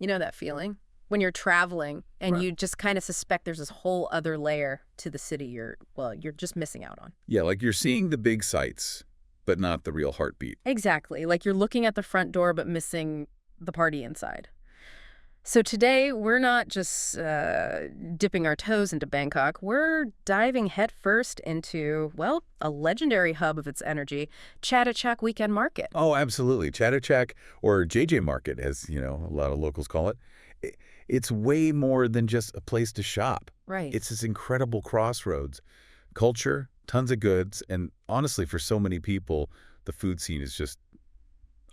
You know that feeling? When you're traveling and Right. you just kind of suspect there's this whole other layer to the city you're just missing out on. Yeah, like you're seeing the big sights, but not the real heartbeat. Exactly. Like you're looking at the front door but missing the party inside. So today, we're not just dipping our toes into Bangkok. We're diving headfirst into, well, a legendary hub of its energy, Chatuchak Weekend Market. Oh, absolutely. Chatuchak, or JJ Market, as a lot of locals call it. It's way more than just a place to shop. Right. It's this incredible crossroads. Culture, tons of goods, and honestly, for so many people, the food scene is just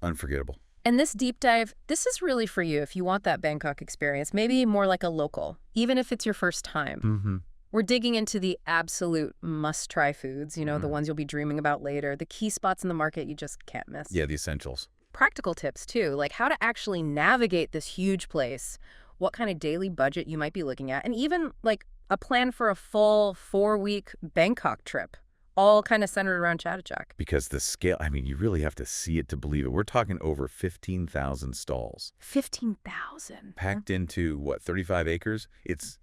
unforgettable. And this deep dive, this is really for you if you want that Bangkok experience, maybe more like a local, even if it's your first time. Mm-hmm. We're digging into the absolute must-try foods, the ones you'll be dreaming about later, the key spots in the market you just can't miss. Yeah, the essentials. Practical tips, too, like how to actually navigate this huge place, what kind of daily budget you might be looking at, and even like a plan for a full 4-week Bangkok trip, all kind of centered around Chatuchak. Because the scale, you really have to see it to believe it. We're talking over 15,000 stalls. 15,000. Packed into, 35 acres? It's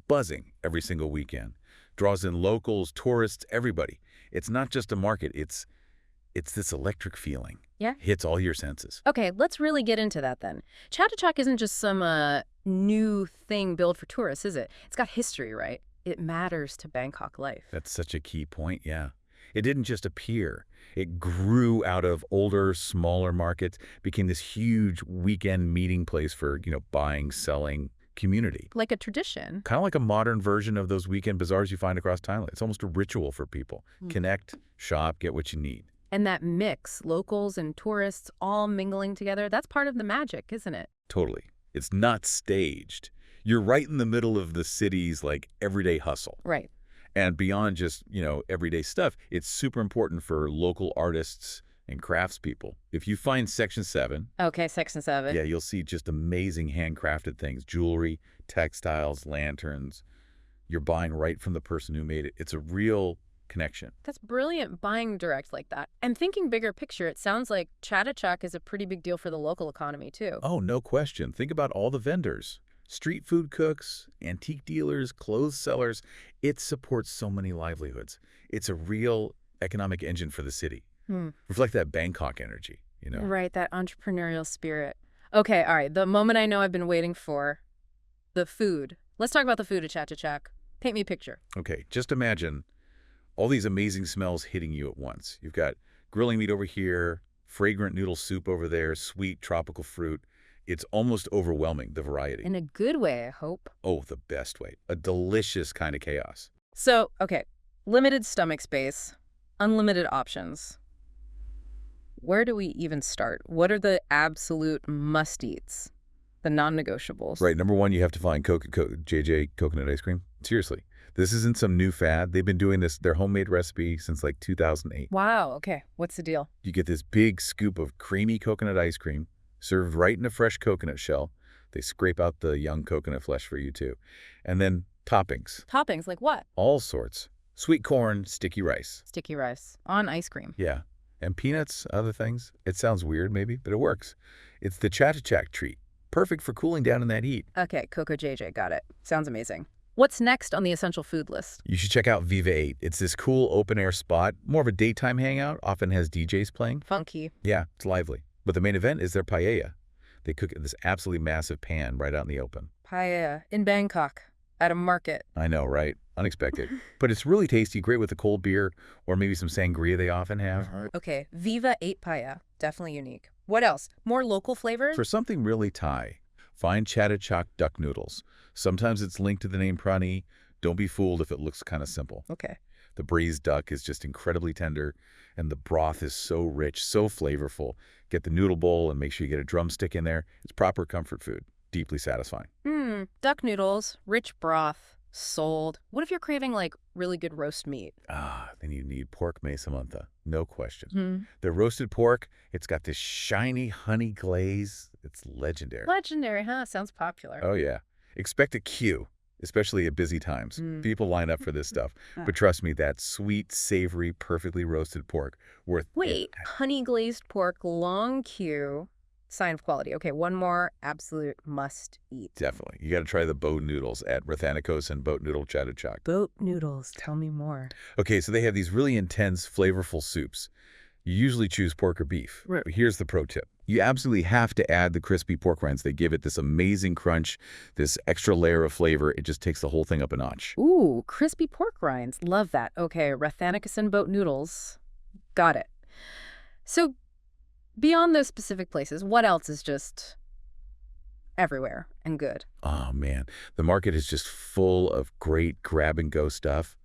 buzzing every single weekend. Draws in locals, tourists, everybody. It's not just a market. It's this electric feeling. Yeah. Hits all your senses. Okay, let's really get into that then. Chatuchak isn't just some new thing built for tourists, is it? It's got history, right? It matters to Bangkok life. That's such a key point, yeah. It didn't just appear. It grew out of older, smaller markets, became this huge weekend meeting place for, buying, selling, community. Like a tradition. Kind of like a modern version of those weekend bazaars you find across Thailand. It's almost a ritual for people. Connect, shop, get what you need. And that mix, locals and tourists all mingling together, that's part of the magic, isn't it? Totally. It's not staged. You're right in the middle of the city's, everyday hustle. Right. And beyond just, everyday stuff, it's super important for local artists and craftspeople. If you find Section 7... Okay, Section 7. Yeah, you'll see just amazing handcrafted things, jewelry, textiles, lanterns. You're buying right from the person who made it. It's a real connection. That's brilliant, buying direct like that. And thinking bigger picture, it sounds like Chatuchak is a pretty big deal for the local economy, too. Oh, no question. Think about all the vendors. Street food cooks, antique dealers, clothes sellers. It supports so many livelihoods. It's a real economic engine for the city. Reflect that Bangkok energy, Right, that entrepreneurial spirit. Okay, all right, the moment I know I've been waiting for, the food. Let's talk about the food at Chatuchak. Paint me a picture. Okay, just imagine all these amazing smells hitting you at once. You've got grilling meat over here, fragrant noodle soup over there, sweet tropical fruit. It's almost overwhelming, the variety. In a good way, I hope. Oh, the best way. A delicious kind of chaos. So, okay, limited stomach space, unlimited options. Where do we even start? What are the absolute must-eats, the non-negotiables? Right, number one, you have to find JJ coconut ice cream. Seriously, this isn't some new fad. They've been doing their homemade recipe since 2008. Wow, okay, what's the deal? You get this big scoop of creamy coconut ice cream, served right in a fresh coconut shell. They scrape out the young coconut flesh for you, too. And then toppings. Toppings, like what? All sorts. Sweet corn, sticky rice. Sticky rice. On ice cream. Yeah. And peanuts, other things. It sounds weird, maybe, but it works. It's the Chatuchak treat. Perfect for cooling down in that heat. Okay, Coco JJ, got it. Sounds amazing. What's next on the essential food list? You should check out Viva 8. It's this cool open-air spot. More of a daytime hangout. Often has DJs playing. Funky. Yeah, it's lively. But the main event is their paella. They cook in this absolutely massive pan right out in the open. Paella in Bangkok at a market. I know, right? Unexpected. But it's really tasty, great with a cold beer or maybe some sangria they often have. Okay, Viva 8 Paella. Definitely unique. What else? More local flavors? For something really Thai, find Chatuchak duck noodles. Sometimes it's linked to the name Prani. Don't be fooled if it looks kind of simple. Okay. The braised duck is just incredibly tender, and the broth is so rich, so flavorful. Get the noodle bowl and make sure you get a drumstick in there. It's proper comfort food. Deeply satisfying. Duck noodles, rich broth, sold. What if you're craving, really good roast meat? Then you need pork mesa mantha. No question. The roasted pork, it's got this shiny honey glaze. It's legendary. Legendary, huh? Sounds popular. Oh, yeah. Expect a queue, especially at busy times. People line up for this stuff. But trust me, that sweet, savory, perfectly roasted pork worth Wait, honey glazed pork, long queue. Sign of quality. Okay, one more absolute must eat. Definitely. You got to try the boat noodles at Rathanikos and Boat Noodle Chatuchak. Boat noodles. Tell me more. Okay, so they have these really intense, flavorful soups. You usually choose pork or beef. Right. But here's the pro tip. You absolutely have to add the crispy pork rinds. They give it this amazing crunch, this extra layer of flavor. It just takes the whole thing up a notch. Ooh, crispy pork rinds. Love that. Okay, Rathanikos and boat noodles. Got it. So beyond those specific places, what else is just everywhere and good? Oh, man. The market is just full of great grab-and-go stuff.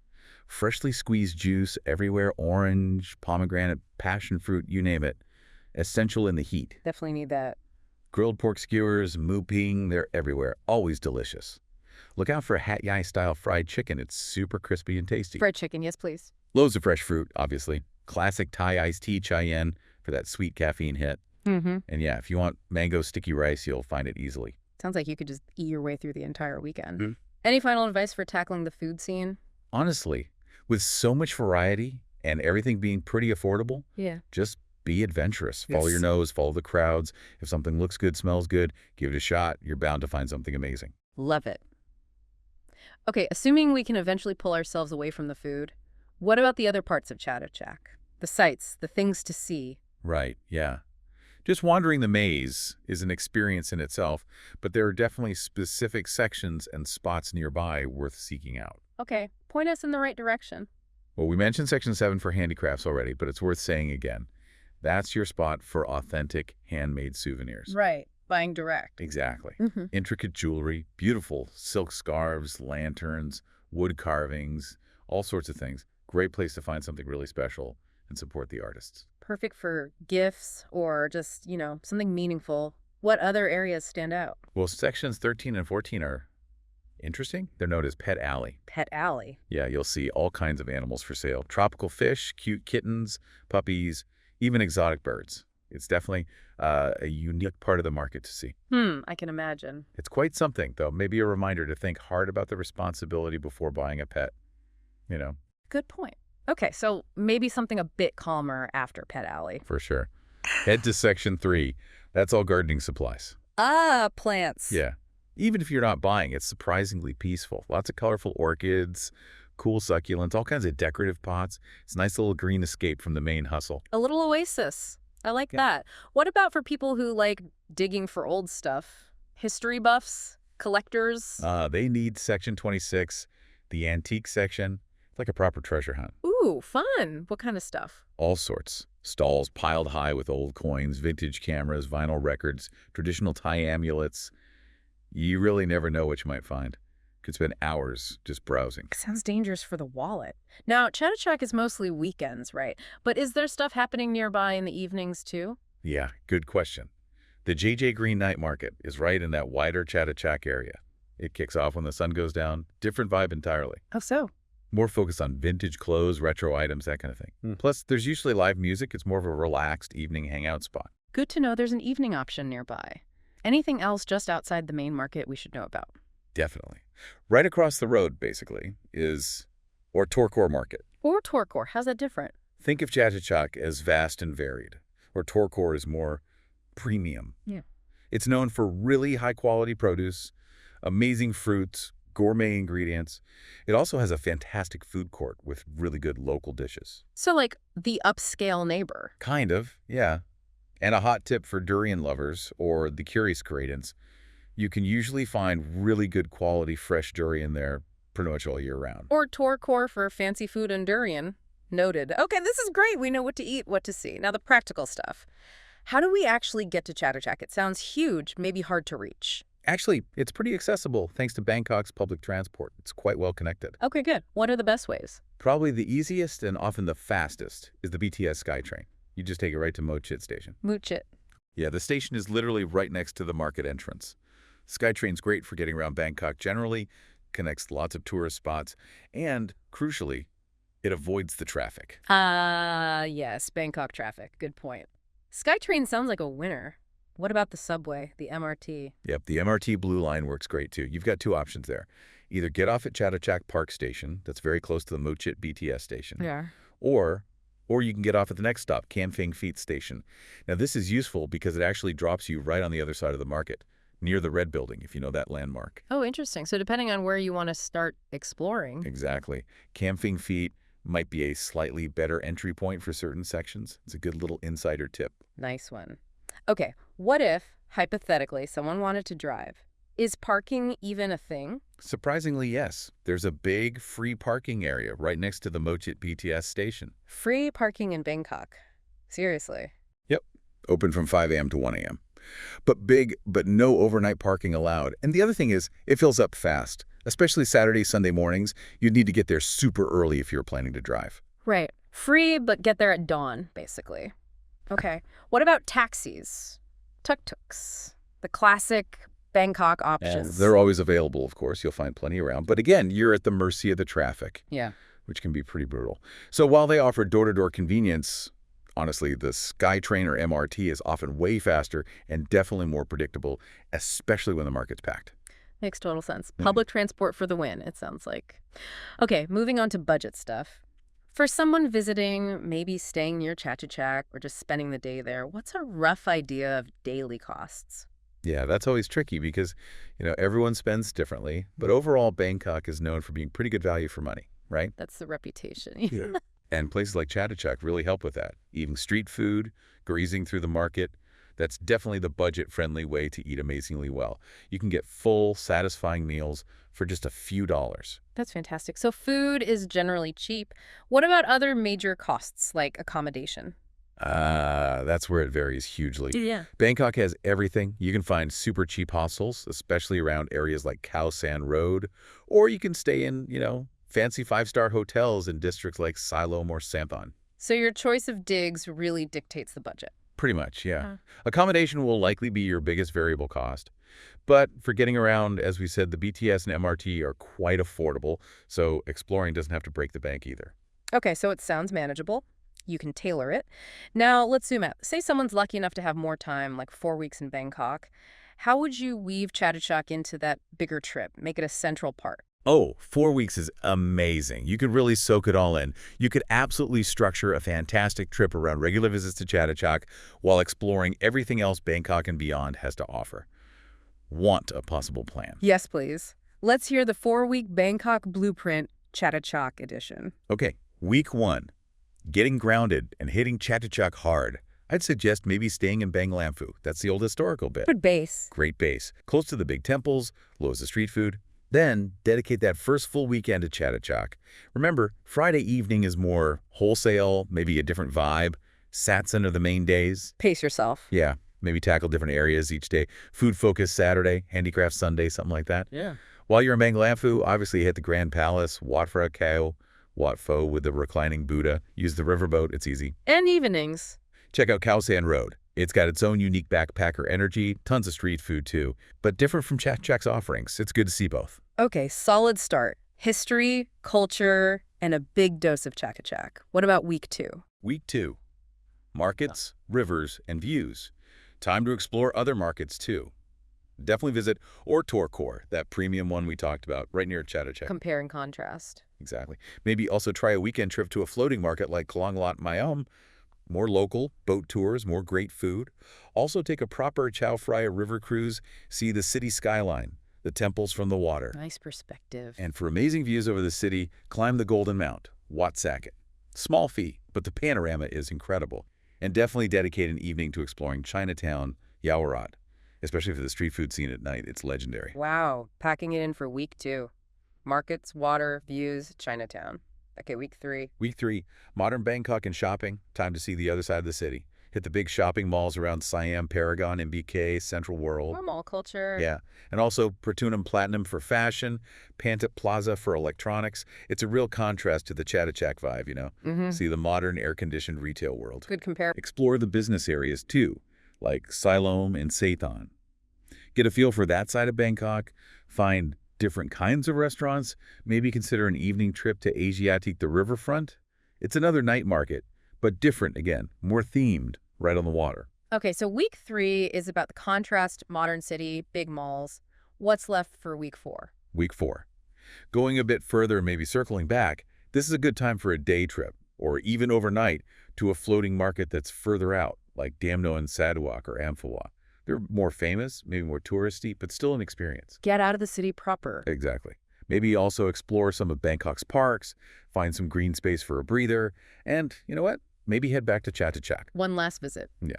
Freshly squeezed juice everywhere, orange, pomegranate, passion fruit, you name it. Essential in the heat. Definitely need that. Grilled pork skewers, mu ping, they're everywhere. Always delicious. Look out for Hat Yai-style fried chicken. It's super crispy and tasty. Fried chicken, yes, please. Loads of fresh fruit, obviously. Classic Thai iced tea chai yen for that sweet caffeine hit. Mm-hmm. And yeah, if you want mango sticky rice, you'll find it easily. Sounds like you could just eat your way through the entire weekend. Mm-hmm. Any final advice for tackling the food scene? Honestly, with so much variety and everything being pretty affordable, Yeah. just be adventurous. Follow Yes. your nose, follow the crowds. If something looks good, smells good, give it a shot. You're bound to find something amazing. Love it. Okay, assuming we can eventually pull ourselves away from the food, what about the other parts of Chatuchak? The sights, the things to see. Right, yeah. Just wandering the maze is an experience in itself, but there are definitely specific sections and spots nearby worth seeking out. Okay, point us in the right direction. Well, we mentioned Section 7 for handicrafts already, but it's worth saying again. That's your spot for authentic handmade souvenirs. Right, buying direct. Exactly. Mm-hmm. Intricate jewelry, beautiful silk scarves, lanterns, wood carvings, all sorts of things. Great place to find something really special and support the artists. Perfect for gifts or just, something meaningful. What other areas stand out? Well, Sections 13 and 14 are interesting. They're known as Pet Alley. Pet Alley. Yeah, you'll see all kinds of animals for sale. Tropical fish, cute kittens, puppies, even exotic birds. It's definitely a unique part of the market to see. I can imagine. It's quite something, though. Maybe a reminder to think hard about the responsibility before buying a pet. Good point. Okay, so maybe something a bit calmer after Pet Alley. For sure. Head to Section 3. That's all gardening supplies. Ah, plants. Yeah. Even if you're not buying, it's surprisingly peaceful. Lots of colorful orchids, cool succulents, all kinds of decorative pots. It's a nice little green escape from the main hustle. A little oasis. I like Yeah. that. What about for people who like digging for old stuff? History buffs? Collectors? They need Section 26, the antique section. It's like a proper treasure hunt. Ooh, fun. What kind of stuff? All sorts. Stalls piled high with old coins, vintage cameras, vinyl records, traditional Thai amulets. You really never know what you might find. Could spend hours just browsing. Sounds dangerous for the wallet. Now, Chatuchak is mostly weekends, right? But is there stuff happening nearby in the evenings, too? Yeah, good question. The J.J. Green Night Market is right in that wider Chatuchak area. It kicks off when the sun goes down. Different vibe entirely. Oh, so? More focused on vintage clothes, retro items, that kind of thing. Plus, there's usually live music. It's more of a relaxed evening hangout spot. Good to know there's an evening option nearby. Anything else just outside the main market we should know about? Definitely. Right across the road, basically, is Torkor Market. Or Torkor. How's that different? Think of Chatuchak as vast and varied, or Torkor is more premium. Yeah. It's known for really high-quality produce, amazing fruits, gourmet ingredients. It also has a fantastic food court with really good local dishes. So like the upscale neighbor. Kind of, yeah. And a hot tip for durian lovers or the curious credence, you can usually find really good quality fresh durian there pretty much all year round. Or Torkor for fancy food and durian. Noted. Okay, this is great. We know what to eat, what to see. Now the practical stuff. How do we actually get to Chatuchak? It sounds huge, maybe hard to reach. Actually, it's pretty accessible thanks to Bangkok's public transport. It's quite well connected. Okay, good. What are the best ways? Probably the easiest and often the fastest is the BTS SkyTrain. You just take it right to Mo Chit Station. Moochit. Yeah, the station is literally right next to the market entrance. SkyTrain's great for getting around Bangkok generally, connects lots of tourist spots, and, crucially, it avoids the traffic. Yes, Bangkok traffic. Good point. SkyTrain sounds like a winner. What about the subway, the MRT? Yep, the MRT Blue Line works great too. You've got two options there. Either get off at Chatuchak Park Station, that's very close to the Mo Chit BTS station, Yeah. or Or you can get off at the next stop, Camping Feet Station. Now, this is useful because it actually drops you right on the other side of the market, near the Red Building, if you know that landmark. Oh, interesting. So depending on where you want to start exploring. Exactly. Camping Feet might be a slightly better entry point for certain sections. It's a good little insider tip. Nice one. Okay, what if, hypothetically, someone wanted to drive? Is parking even a thing? Surprisingly, yes. There's a big free parking area right next to the Mochit BTS station. Free parking in Bangkok. Seriously. Yep. Open from 5 a.m. to 1 a.m. But no overnight parking allowed. And the other thing is, it fills up fast. Especially Saturday, Sunday mornings. You'd need to get there super early if you're planning to drive. Right. Free, but get there at dawn, basically. Okay. What about taxis? Tuk-tuks. The classic Bangkok And options. they're always available, of course. You'll find plenty around. But again, you're at the mercy of the traffic, Yeah. which can be pretty brutal. So while they offer door-to-door convenience, honestly, the SkyTrain or MRT is often way faster and definitely more predictable, especially when the market's packed. Makes total sense. Public transport for the win, it sounds like. Okay, moving on to budget stuff. For someone visiting, maybe staying near Chatuchak or just spending the day there, what's a rough idea of daily costs? Yeah, that's always tricky because, everyone spends differently. But overall, Bangkok is known for being pretty good value for money, right? That's the reputation. Yeah. And places like Chatuchak really help with that. Eating street food, grazing through the market, that's definitely the budget-friendly way to eat amazingly well. You can get full, satisfying meals for just a few dollars. That's fantastic. So food is generally cheap. What about other major costs like accommodation? That's where it varies hugely. Yeah. Bangkok has everything. You can find super cheap hostels, especially around areas like Khao San Road, or you can stay in, fancy five-star hotels in districts like Siloam or Samphan. So your choice of digs really dictates the budget. Pretty much, yeah. Huh. Accommodation will likely be your biggest variable cost. But for getting around, as we said, the BTS and MRT are quite affordable, so exploring doesn't have to break the bank either. Okay, so it sounds manageable. You can tailor it. Now, let's zoom out. Say someone's lucky enough to have more time, like 4 weeks in Bangkok. How would you weave Chatuchak into that bigger trip, make it a central part? Oh, 4 weeks is amazing. You could really soak it all in. You could absolutely structure a fantastic trip around regular visits to Chatuchak while exploring everything else Bangkok and beyond has to offer. Want a possible plan? Yes, please. Let's hear the 4-week Bangkok Blueprint Chatuchak edition. Okay, week 1. Getting grounded and hitting Chatuchak hard. I'd suggest maybe staying in Bang Lampu. That's the old historical bit. Good base. Great base. Close to the big temples, loads of street food. Then, dedicate that first full weekend to Chatuchak. Remember, Friday evening is more wholesale, maybe a different vibe. Satsang are the main days. Pace yourself. Yeah, maybe tackle different areas each day. Food-focused Saturday, handicraft Sunday, something like that. Yeah. While you're in Bang Lampu, obviously hit the Grand Palace, Wat Phra Kao, Wat Pho with the reclining Buddha. Use the riverboat, it's easy. And evenings. Check out Khao San Road. It's got its own unique backpacker energy, tons of street food too, but different from Chatuchak's offerings. It's good to see both. Okay, solid start. History, culture, and a big dose of Chatuchak. What about week 2? Week 2. Markets, rivers, and views. Time to explore other markets too. Definitely visit Torkor, that premium one we talked about, right near Chatuchak. Compare and contrast. Exactly. Maybe also try a weekend trip to a floating market like Klang Lat Mayam. More local, boat tours, more great food. Also take a proper Chao Phraya river cruise, see the city skyline, the temples from the water. Nice perspective. And for amazing views over the city, climb the Golden Mount, Wat Saket. Small fee, but the panorama is incredible. And definitely dedicate an evening to exploring Chinatown, Yaowarat. Especially for the street food scene at night, it's legendary. Wow, packing it in for week 2. Markets, water, views, Chinatown. Okay, week 3. Week 3, modern Bangkok and shopping. Time to see the other side of the city. Hit the big shopping malls around Siam, Paragon, MBK, Central World. More mall culture. Yeah, and also Pratunam Platinum for fashion, Pantip Plaza for electronics. It's a real contrast to the Chatuchak vibe, Mm-hmm. See the modern air-conditioned retail world. Good compare. Explore the business areas too, like Siloam and Sathon. Get a feel for that side of Bangkok. Find different kinds of restaurants. Maybe consider an evening trip to Asiatique, the riverfront. It's another night market, but different again, more themed, right on the water. Okay, so week 3 is about the contrast, modern city, big malls. What's left for week 4? Week 4. Going a bit further, maybe circling back, this is a good time for a day trip. or even overnight to a floating market that's further out, like Damno and Sarawak or Amphoe. They're more famous, maybe more touristy, but still an experience. Get out of the city proper. Exactly. Maybe also explore some of Bangkok's parks, find some green space for a breather, and, you know what? Maybe head back to Chatuchak. One last visit. Yeah.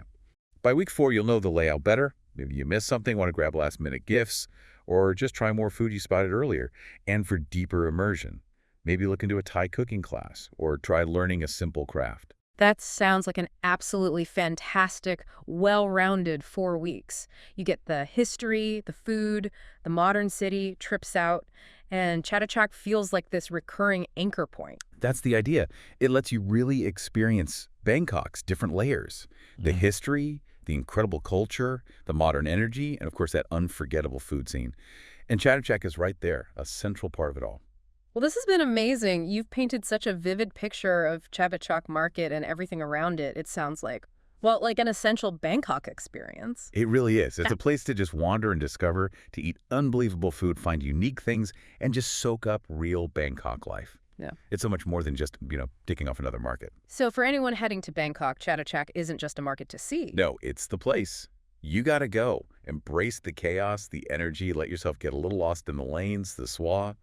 By week 4, you'll know the layout better. Maybe you missed something, want to grab last-minute gifts, or just try more food you spotted earlier. And for deeper immersion, maybe look into a Thai cooking class or try learning a simple craft. That sounds like an absolutely fantastic, well-rounded 4 weeks. You get the history, the food, the modern city, trips out, and Chatuchak feels like this recurring anchor point. That's the idea. It lets you really experience Bangkok's different layers. The history, the incredible culture, the modern energy, and of course that unforgettable food scene. And Chatuchak is right there, a central part of it all. Well, this has been amazing. You've painted such a vivid picture of Chatuchak Market and everything around it, it sounds like. Well, like an essential Bangkok experience. It really is. It's a place to just wander and discover, to eat unbelievable food, find unique things, and just soak up real Bangkok life. Yeah. It's so much more than just, ticking off another market. So for anyone heading to Bangkok, Chatuchak isn't just a market to see. No, it's the place. You got to go. Embrace the chaos, the energy, let yourself get a little lost in the lanes, the swa.